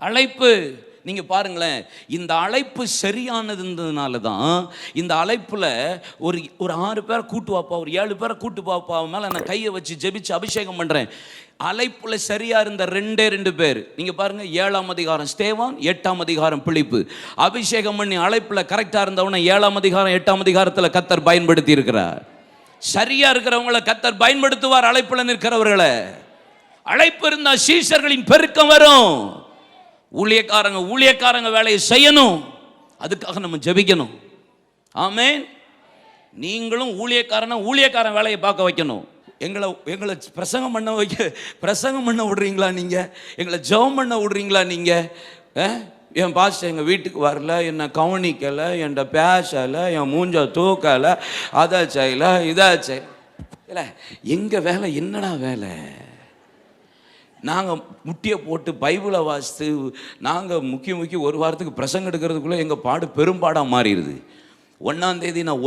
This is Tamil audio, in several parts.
அழைப்பு. நீங்கள் பாருங்களேன், இந்த அழைப்பு சரியானதுனால தான் இந்த அழைப்பில் ஒரு 6 பேரை கூட்டு வாப்பா, ஒரு 7 பேரை கூட்டு வாப்பா மேலே நான் கையை வச்சு ஜெபிச்சு அபிஷேகம் பண்ணுறேன். அழைப்புல சரியா இருந்த 2 பேர். நீங்க பாருங்க, 7ஆம் அதிகாரம் ஸ்தேவான், 8ஆம் அதிகாரம் பிலிப்பு. அபிஷேகம் பண்ணி அழைப்புல கரெக்டா இருந்தவன 7ஆம் அதிகாரம் 8ஆம் அதிகாரத்தில் கர்த்தர் பயன்படுத்தி இருக்கிறார். சரியா இருக்கிறவங்களை கர்த்தர் பயன்படுத்துவார். அழைப்புல நிற்கிறவர்களை. அழைப்பு இருந்தா சீஷர்களின் பெருக்கம் வரும். ஊழியக்காரங்க வேலையை செய்யணும். அதுக்காக நம்ம ஜெபிக்கணும். ஆமென். நீங்களும் ஊழியக்காரன் வேலையை பார்க்க வைக்கணும். எங்களை பிரசங்கம் பண்ண விடுறீங்களா நீங்கள்? எங்களை ஜெபம் பண்ண விடுறீங்களா நீங்கள்? என் பாஸ்டர் எங்கள் வீட்டுக்கு வரல, என்னை கவனிக்கலை, என்கிட்ட பேசலை, என் மூஞ்ச தூக்கலை, அதை செய்யலை, இதை செய்ய இல்லை. எங்கள் வேலை என்னடா வேலை? நாங்கள் முட்டியை போட்டு பைபிளை வாசித்து நாங்கள் முக்கிய ஒரு வாரத்துக்கு பிரசங்கம் எடுக்கிறதுக்குள்ளே எங்கள் பாடு பெரும்பாடாக மாறிடுது. 1ஆம் தேதி நான்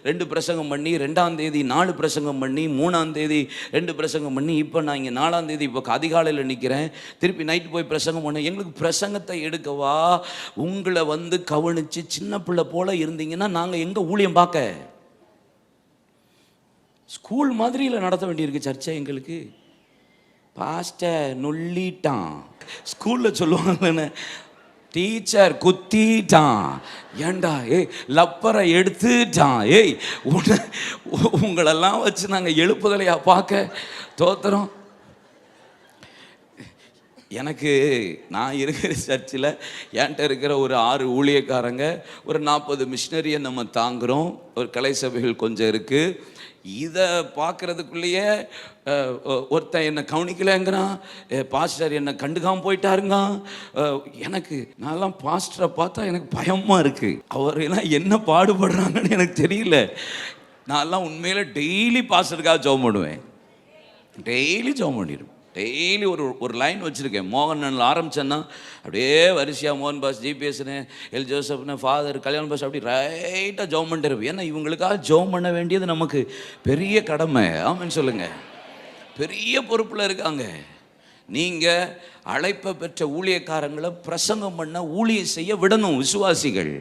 2 பிரசங்கம் பண்ணி, 2ஆம் தேதி 4 பிரசங்கம் பண்ணி, 3ஆம் தேதி 2 பிரசங்கம் பண்ணி, இப்போ நான் இங்கே 4ஆம் தேதி இப்போ அதிகாலையில் நிற்கிறேன். திருப்பி நைட்டு போய் பிரசங்கம் பண்ணேன். எங்களுக்கு பிரசங்கத்தை எடுக்கவா? உங்களை கவனித்து சின்ன பிள்ளை போல் இருந்தீங்கன்னா நாங்கள் எங்கே ஊழியம் பார்க்க? ஸ்கூல் மாதிரியில் நடத்த வேண்டியிருக்கு சர்ச்சை எங்களுக்கு. பாஸ்டர் நொல்லிட்டான், ஸ்கூலில் சொல்லுவாங்கன்னு, டீச்சர் குத்திட்டான், ஏண்டா லப்பரை எடுத்துட்டான், உங்களெல்லாம் வச்சு நாங்கள் எழுப்புதலையா பார்க்க? தோத்திரம். எனக்கு நான் இருக்கிற சர்ச்சில் என்கிட்ட இருக்கிற ஒரு 6 ஊழியக்காரங்க, ஒரு 40 மிஷினரியை நம்ம தாங்குகிறோம். ஒரு கலை சபைகள் கொஞ்சம் இருக்குது. இதை பார்க்குறதுக்குள்ளேயே ஒருத்தன் என்னை கவனிக்கலைங்கிறான், பாஸ்டர் என்னை கண்டுக்காமல் போயிட்டாருங்க. எனக்கு நான்லாம் பாஸ்டரை பார்த்தா எனக்கு பயமாக இருக்குது. அவர் எல்லாம் என்ன பாடுபடுறாங்கன்னு எனக்கு தெரியல. நான்லாம் உண்மையில் டெய்லி பாஸ்டருக்காக ஜெபம் பண்ணுவேன். டெய்லி ஜெபம் பண்ணிடுவேன். டெய்லி ஒரு லைன் வச்சுருக்கேன். மோகன் ஆரம்பிச்சேன்னா அப்படியே வரிசையாக மோகன் பாஸ், ஜிபிஎஸ்னு, எல் ஜோசப்னு, ஃபாதர், கல்யாண பாஸ், அப்படி ரைட்டாக ஜெபம் பண்ணிட்டு இருப்பேன். ஏன்னா இவங்களுக்காக ஜெபம் பண்ண வேண்டியது நமக்கு பெரிய கடமை. ஆமென் சொல்லுங்கள். பெரிய பொறுப்பில் இருக்காங்க. நீங்கள் அழைப்பை பெற்ற ஊழியக்காரங்களை பிரசங்கம் பண்ண, ஊழியம் செய்ய விடணும் விசுவாசிகள்.